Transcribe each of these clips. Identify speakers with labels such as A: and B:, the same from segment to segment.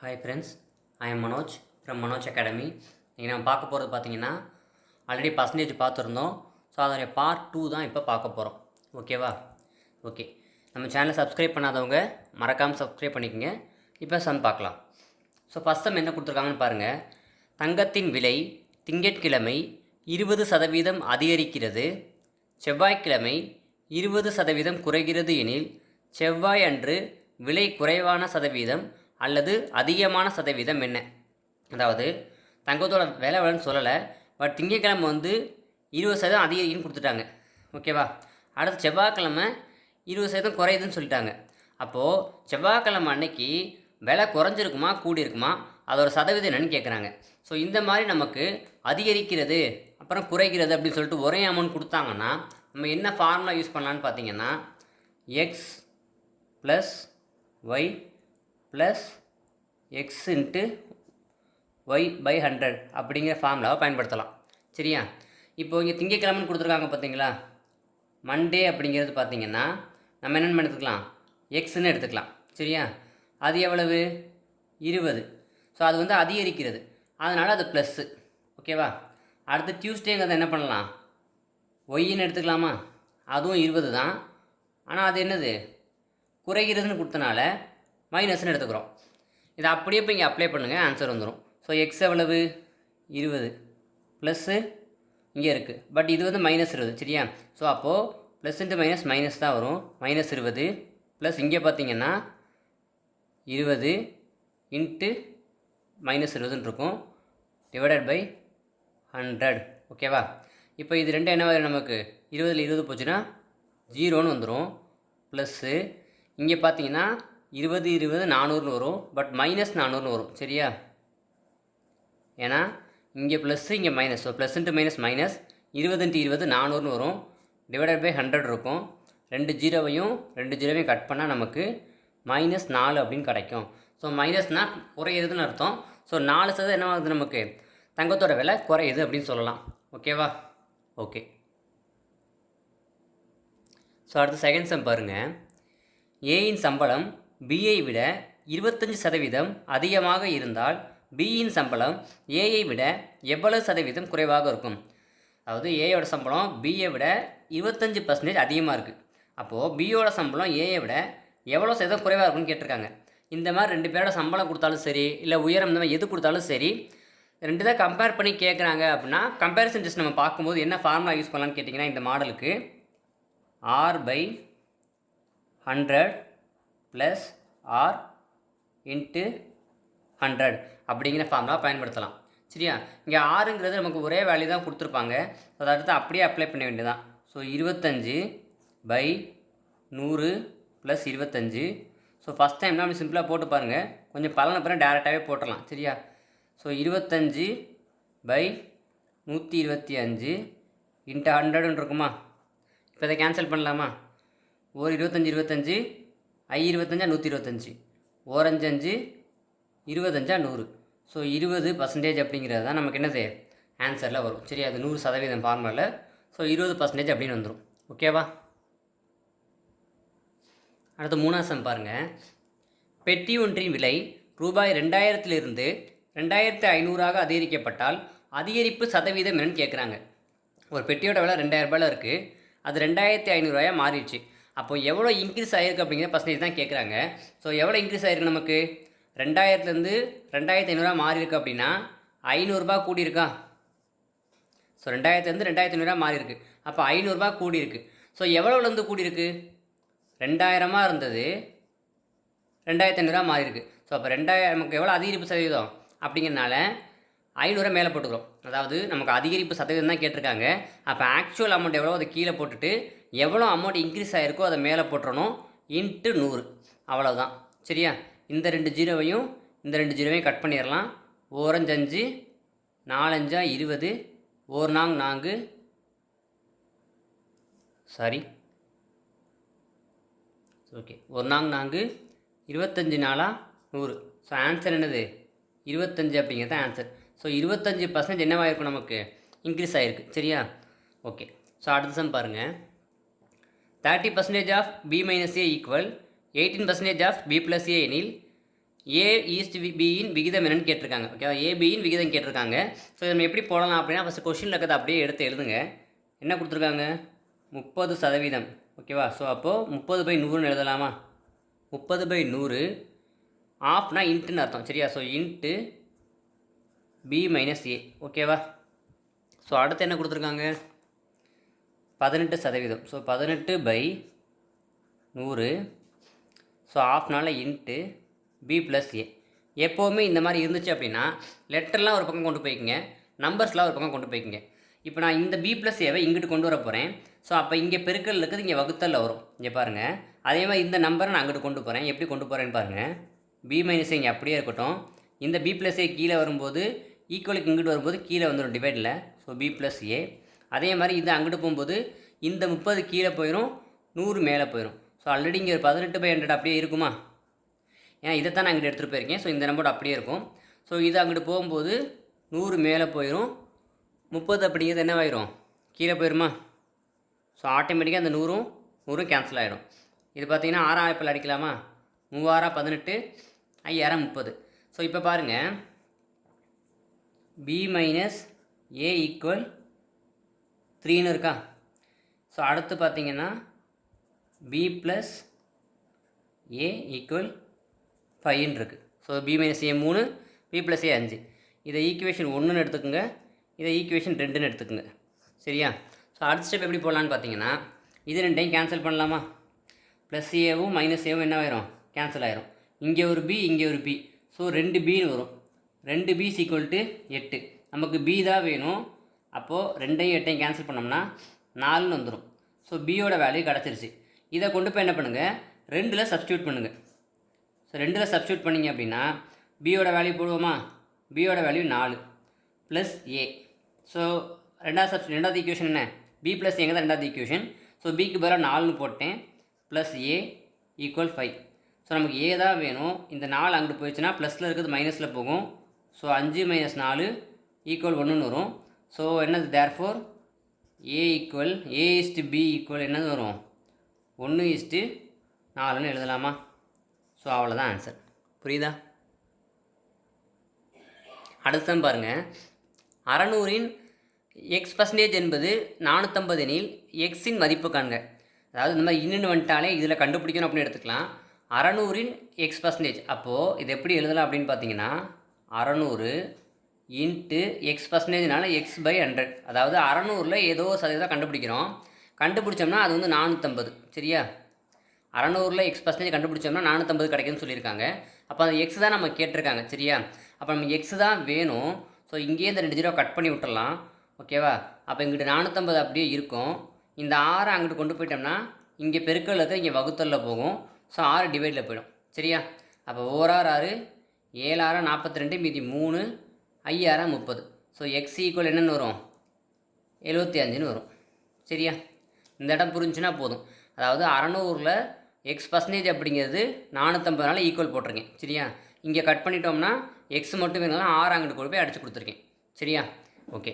A: Hi friends, I am Manoj from Manoj academy. இன்றைக்கி நம்ம பார்க்க போகிறது பார்த்தீங்கன்னா, ஆல்ரெடி பர்சன்டேஜ் பார்த்துருந்தோம். ஸோ அதோடைய பார்ட் 2 தான் இப்போ பார்க்க போகிறோம். ஓகேவா? ஓகே, நம்ம சேனலை சப்ஸ்கிரைப் பண்ணாதவங்க மறக்காமல் சப்ஸ்கிரைப் பண்ணிக்கோங்க. இப்போ சம் பார்க்கலாம். ஸோ ஃபஸ்ட் சம் என்ன கொடுத்துருக்காங்கன்னு பாருங்கள். தங்கத்தின் விலை திங்கட்கிழமை 20% அதிகரிக்கிறது, செவ்வாய்க்கிழமை 20% குறைகிறது எனில் செவ்வாய் அன்று விலை குறைவான சதவீதம் அல்லது அதிகமான சதவீதம் என்ன? அதாவது தங்கத்தோட விலை எவ்வளோன்னு சொல்லலை, பட் திங்கட்கிழமை 20% அதிகரிக்குன்னு கொடுத்துட்டாங்க. ஓகேவா? அடுத்து செவ்வாய்க்கிழமை 20% குறையுதுன்னு சொல்லிட்டாங்க. அப்போது செவ்வாய்க்கிழமை அன்னைக்கு விலை குறைஞ்சிருக்குமா கூடியிருக்குமா, அதோட சதவீதம் என்னன்னு கேட்குறாங்க. ஸோ இந்த மாதிரி நமக்கு அதிகரிக்கிறது அப்புறம் குறைகிறது அப்படின்னு சொல்லிட்டு ஒரே அமௌண்ட் கொடுத்தாங்கன்னா நம்ம என்ன ஃபார்முலா யூஸ் பண்ணலான்னு பார்த்தீங்கன்னா, x plus y plus x into y by 100 அப்படிங்கிற ஃபார்முலாவை பயன்படுத்தலாம். சரியா? இப்போது இங்கே திங்கட்கிழமைன்னு கொடுத்துருக்காங்க பார்த்தீங்களா, மண்டே அப்படிங்கிறது பார்த்தீங்கன்னா நம்ம என்னென்னு எடுத்துக்கலாம், எக்ஸ்ன்னு எடுத்துக்கலாம். சரியா? அது எவ்வளவு? 20. ஸோ அது அதிகரிக்கிறது, அதனால் அது ப்ளஸ்ஸு. ஓகேவா? அடுத்து டியூஸ்டேங்கிறத என்ன பண்ணலாம், ஒய்ன்னு எடுத்துக்கலாமா? அதுவும் 20 தான், ஆனால் அது என்னது, குறைகிறதுன்னு கொடுத்தனால மைனஸ்ன்னு எடுத்துக்கிறோம். இதை அப்படியே இப்போ இங்கே அப்ளை பண்ணுங்கள், ஆன்சர் வந்துடும். ஸோ எக்ஸ் எவ்வளவு? 20 ப்ளஸ்ஸு இங்கே இருக்குது, பட் இது மைனஸ் 20. சரியா? ஸோ அப்போது ப்ளஸ் இன்ட்டு மைனஸ் மைனஸ் தான் வரும். மைனஸ் 20 ப்ளஸ் இங்கே பார்த்தீங்கன்னா 20 இன்ட்டு மைனஸ் 20ன்னு இருக்கும், டிவைடட் பை 100. ஓகேவா? இப்போ இது ரெண்டு என்ன வரும், நமக்கு 20ல் 20 போச்சுன்னா 0ன்னு வந்துடும். ப்ளஸ்ஸு இங்கே பார்த்தீங்கன்னா 20 20 400ன்னு வரும், பட் மைனஸ் 400ன்னு வரும். சரியா? ஏன்னா இங்கே ப்ளஸ்ஸு இங்கே minus. So plus into minus minus, 20 into 20 400ன்னு வரும், டிவைடட் பை 100 இருக்கும். ரெண்டு ஜீரோவையும் கட் பண்ணால் நமக்கு -4 அப்படின்னு கிடைக்கும். ஸோ மைனஸ்னால் குறையுதுன்னு அர்த்தம். ஸோ 4% என்ன ஆகுது, நமக்கு தங்கத்தோட விலை குறையுது அப்படின்னு சொல்லலாம். ஓகேவா? ஓகே. ஸோ அடுத்து செகண்ட் சம் பாருங்கள். ஏயின் சம்பளம் பியை விட 25% அதிகமாக இருந்தால் பியின் சம்பளம் ஏயை விட எவ்வளவு சதவீதம் குறைவாக இருக்கும்? அதாவது ஏயோட சம்பளம் பியை விட 25% அதிகமாக இருக்குது. அப்போது பியோட சம்பளம் ஏயை விட எவ்வளோ சதவீதம் குறைவாக இருக்குன்னு கேட்டிருக்காங்க. இந்த மாதிரி ரெண்டு பேரோட சம்பளம் கொடுத்தாலும் சரி, இல்லை உயரம் இந்த மாதிரி எது கொடுத்தாலும் சரி, ரெண்டு தான் கம்பேர் பண்ணி கேட்குறாங்க அப்படின்னா கம்பேரிசன் டெஸ்ட் நம்ம பார்க்கும்போது என்ன ஃபார்முலா யூஸ் பண்ணலான்னு கேட்டிங்கன்னா, இந்த மாடலுக்கு R/100 ப்ளஸ் R இன்ட்டு 100 அப்படிங்கிற ஃபார்முலா பயன்படுத்தலாம். சரியா? இங்கே ஆறுங்கிறது நமக்கு ஒரே வேல்யூ தான் கொடுத்துருப்பாங்க, அதை அடுத்து அப்படியே அப்ளை பண்ண வேண்டியதான். So 25/100 plus 25. ஸோ ஃபஸ்ட் டைம்னா அப்படி சிம்பிளாக போட்டு பாருங்கள், கொஞ்சம் பலன அப்புறம் டேரெக்டாகவே போட்டுடலாம். சரியா? ஸோ 25/125 இன்ட்டு 100ன்னு இருக்குமா? இப்போ இதை கேன்சல் பண்ணலாமா? ஒரு 25 25 125, ஓரஞ்சு 5 25 100. ஸோ 20% அப்படிங்கிறது தான் நமக்கு என்னது ஆன்சரில் வரும். சரி, அது 100% ஃபார்முலாவில். ஸோ 20% அப்படின்னு வந்துடும். ஓகேவா? அடுத்து மூணாவது சம் பாருங்கள். பெட்டி ஒன்றின் விலை ரூபாய் 2000 2500 அதிகரிக்கப்பட்டால் அதிகரிப்பு சதவீதம் என்னன்னு கேட்குறாங்க. ஒரு பெட்டியோட விலை 2000 இருக்குது, அது 2500 மாறிடுச்சு. அப்போது எவ்வளோ இன்க்ரீஸ் ஆகிருக்கு அப்படிங்கிற பர்சன்டேஜ் தான் கேட்குறாங்க. ஸோ எவ்வளோ இன்க்ரீஸ் ஆகிருக்கு, நமக்கு 2000 2500 மாறி இருக்குது அப்படின்னா 500 கூடியிருக்கா? ஸோ 2000 2500 மாறி இருக்குது, அப்போ 500 கூடியிருக்கு. ஸோ எவ்வளோலேருந்து கூடியிருக்கு? 2000 இருந்தது 2500 மாறி இருக்குது. ஸோ அப்போ 2000 நமக்கு எவ்வளோ அதிகரிப்பு சதவீதம் அப்படிங்கிறனால 500 மேலே போட்டுக்கிறோம். அதாவது நமக்கு அதிகரிப்பு சதவீதம் தான் கேட்டிருக்காங்க. அப்போ ஆக்சுவல் அமௌண்ட் எவ்வளோ அதை கீழே போட்டுட்டு எவ்வளோ அமௌண்ட் இன்க்ரீஸ் ஆகிருக்கோ அதை மேலே போட்டுறணும், இன்ட்டு 100. அவ்வளோதான். சரியா? இந்த ரெண்டு ஜீரோவையும் கட் பண்ணிடலாம். ஓரஞ்சு 5 4 5 20, ஒரு 4 சாரி ஓகே, ஒரு 4 25 4 100. ஸோ ஆன்சர் என்னது? 25 அப்படிங்கிறது தான் ஆன்சர். ஸோ 25% என்னவாக இருக்கும், நமக்கு இன்க்ரீஸ் ஆகிருக்கு. சரியா? ஓகே. ஸோ அடுத்த சம் பாருங்கள். 30% of B - A equal 18% of B + A எனில் ஏ ஈஸ்ட் பியின் விகிதம் என்னன்னு கேட்டிருக்காங்க. ஓகேவா, ஏபியின் விகிதம் கேட்டிருக்காங்க. ஸோ நம்ம எப்படி போடலாம் அப்படின்னா ஃபஸ்ட்டு கொஷினில் இருக்கிறத அப்படியே எடுத்து எழுதுங்க. என்ன கொடுத்துருக்காங்க? 30%. ஓகேவா, ஸோ அப்போது 30/100ன்னு எழுதலாமா? 30/100 ஆஃப்னா இன்ட்டுன்னு அர்த்தம். சரியா, so into B minus A. ஓகேவா, ஸோ அடுத்து என்ன கொடுத்துருக்காங்க? 18%. ஸோ 18/100. ஸோ ஆஃப்னால இன்ட்டு பி ப்ளஸ் ஏ. எப்போவுமே இந்த மாதிரி இருந்துச்சு அப்படின்னா லெட்டர்லாம் ஒரு பக்கம் கொண்டு போய்க்குங்க, நம்பர்ஸ்லாம் ஒரு பக்கம் கொண்டு போய்க்குங்க. இப்போ நான் இந்த பி ப்ளஸ் ஏவை இங்கிட்டு கொண்டு வர போகிறேன். ஸோ அப்போ இங்கே பெருக்கல் இருக்குது, இங்கே வகுத்தலில் வரும். இங்கே பாருங்கள், அதே மாதிரி இந்த நம்பரை நான் அங்கிட்டு கொண்டு போகிறேன். எப்படி கொண்டு போகிறேன்னு பாருங்கள். பி மைனஸ் இங்கே அப்படியே இருக்கட்டும். இந்த பி ப்ளஸ் ஏ கீழே வரும்போது ஈக்குவலுக்கு இங்கிட்டு வரும்போது கீழே வந்துடும் டிவைடில். ஸோ பி ப்ளஸ் ஏ. அதே மாதிரி இது அங்கிட்டு போகும்போது இந்த 30 கீழே போயிடும், 100 மேலே போயிடும். ஸோ ஆல்ரெடி இங்கே ஒரு 18/100 அப்படியே இருக்குமா? ஏன்னா இதை தான் நான் இங்கிட்ட எடுத்துகிட்டு போயிருக்கேன். ஸோ இந்த நம்பர் அப்படியே இருக்கும். ஸோ இது அங்கிட்டு போகும்போது 100 மேலே போயிடும், 30 அப்படிங்கிறது என்னவாயிரும்? கீழே போயிடுமா? ஸோ ஆட்டோமேட்டிக்காக அந்த 100 கேன்சல் ஆகிடும். இது பார்த்திங்கன்னா 6 ஆப்பிள் அடிக்கலாமா? 3 18, 5 30. ஸோ இப்போ பாருங்கள், பி மைனஸ் ஏ ஈக்குவல் 3ன்னு இருக்கா? ஸோ அடுத்து பார்த்திங்கன்னா பி ப்ளஸ் ஏ ஈக்குவல் 5ன்னு இருக்குது. ஸோ பி மைனஸ் ஏ 3, பி ப்ளஸ் ஏ 5. இதை ஈக்குவேஷன் 1ன்னு எடுத்துக்கோங்க, இதை ஈக்குவேஷன் 2ன்னு எடுத்துக்கோங்க. சரியா, ஸோ அடுத்த ஸ்டெப் எப்படி போடலான்னு பார்த்தீங்கன்னா இது ரெண்டையும் கேன்சல் பண்ணலாமா? ப்ளஸ் ஏவும் மைனஸ் ஏவும் என்ன ஆயிரும்? கேன்சல் ஆயிரும். இங்கே ஒரு பி, இங்கே ஒரு பி. ஸோ 2bன்னு வரும். 2b = 8. நமக்கு பி தான் வேணும். அப்போது 2யும் 8யும் கேன்சல் பண்ணோம்னா 4ன்னு வந்துடும். ஸோ பியோட வேல்யூ கிடச்சிருச்சு. இதை கொண்டு போய் என்ன பண்ணுங்கள், 2ல் சப்ஸ்டியூட் பண்ணுங்கள். ஸோ 2ல் சப்ஸ்டியூட் பண்ணிங்க அப்படின்னா பியோட வேல்யூ போடுவோமா? பியோட வேல்யூ 4 ப்ளஸ் ஏ. ஸோ ரெண்டாவது ஈக்குவேஷன் என்ன? பி ப்ளஸ் ஏங்க தான் ரெண்டாவது ஈக்குவேஷன். ஸோ பிக்கு பதிலாக 4ன்னு போட்டேன், ப்ளஸ் ஏ ஈக்குவல் 5. ஸோ நமக்கு ஏ தான் வேணும். இந்த 4 அங்கிட்டு போயிடுச்சுன்னா ப்ளஸில் இருக்கிறது மைனஸில் போகும். ஸோ 5 - 4 = 1ன்னு வரும். ஸோ என்னது? தேர்ஃபோர் ஏ ஈக்குவல் A/B ஈக்குவல் என்னது வரும்? 1:4ன்னு எழுதலாமா? ஸோ அவ்வளோதான் ஆன்சர். புரியுதா? அடுத்து பாருங்கள், 600இன் X% என்பது 450 எனில் எக்ஸின் மதிப்பு காண்க. அதாவது இந்த மாதிரி இன்னுன்னு வந்துட்டாலே இதில் கண்டுபிடிக்கணும் அப்படின்னு எடுத்துக்கலாம். 600இன் X%. அப்போது இது எப்படி எழுதலாம் அப்படின்னு பார்த்தீங்கன்னா 600 இன்ட்டு X%னால X/100. அதாவது 600ல் ஏதோ சதவீதம் கண்டுபிடிக்கிறோம். கண்டுபிடிச்சோம்னா அது வந்து 450. சரியா, 600ல் X% கண்டுபிடிச்சோம்னா 450 கிடைக்குதுன்னு சொல்லியிருக்காங்க. அப்போ அந்த எக்ஸ் தான் நம்ம கேட்டிருக்காங்க. சரியா, அப்போ நம்ம எக்ஸ் தான் வேணும். ஸோ இங்கேயே இந்த 2 0 கட் பண்ணி விட்டுடலாம். ஓகேவா, அப்போ இங்கிட்டு 450 அப்படியே இருக்கும். இந்த 6 அங்கிட்டு கொண்டு போயிட்டோம்னா இங்கே பெருக்கல் இருக்க இங்கே வகுத்தலில் போகும். ஸோ 6 டிவைடில் போயிடும். சரியா, அப்போ 1 6 7 6 42, மீதி 3, 5 6 30. ஸோ எக்ஸ் ஈக்குவல் என்னென்னு வரும்? 75ன்னு வரும். சரியா, இந்த இடம் புரிஞ்சுன்னா போதும். அதாவது 600ல் X% அப்படிங்கிறது 450னால ஈக்குவல் போட்டிருக்கேன். சரியா, இங்கே கட் பண்ணிட்டோம்னா எக்ஸ் மட்டும் வேணும்னா 6 அங்கிட்டு கொண்டு போய் அடித்து கொடுத்துருக்கேன். சரியா, ஓகே.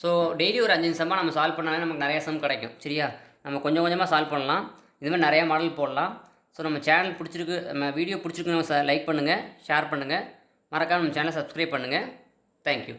A: ஸோ டெய்லி ஒரு 5 சம்மாக நம்ம சால்வ் பண்ணாலே நமக்கு நிறையா சம் கிடைக்கும். சரியா, நம்ம கொஞ்சம் கொஞ்சமாக சால்வ் பண்ணலாம். இதுமாதிரி நிறையா மாடல் போடலாம். ஸோ நம்ம சேனல் பிடிச்சிருக்கு, நம்ம வீடியோ பிடிச்சிருக்கு, நம்ம லைக் பண்ணுங்கள், ஷேர் பண்ணுங்கள், மறக்காமல் நம்ம சேனலை சப்ஸ்கிரைப் பண்ணுங்கள். தேங்க்யூ.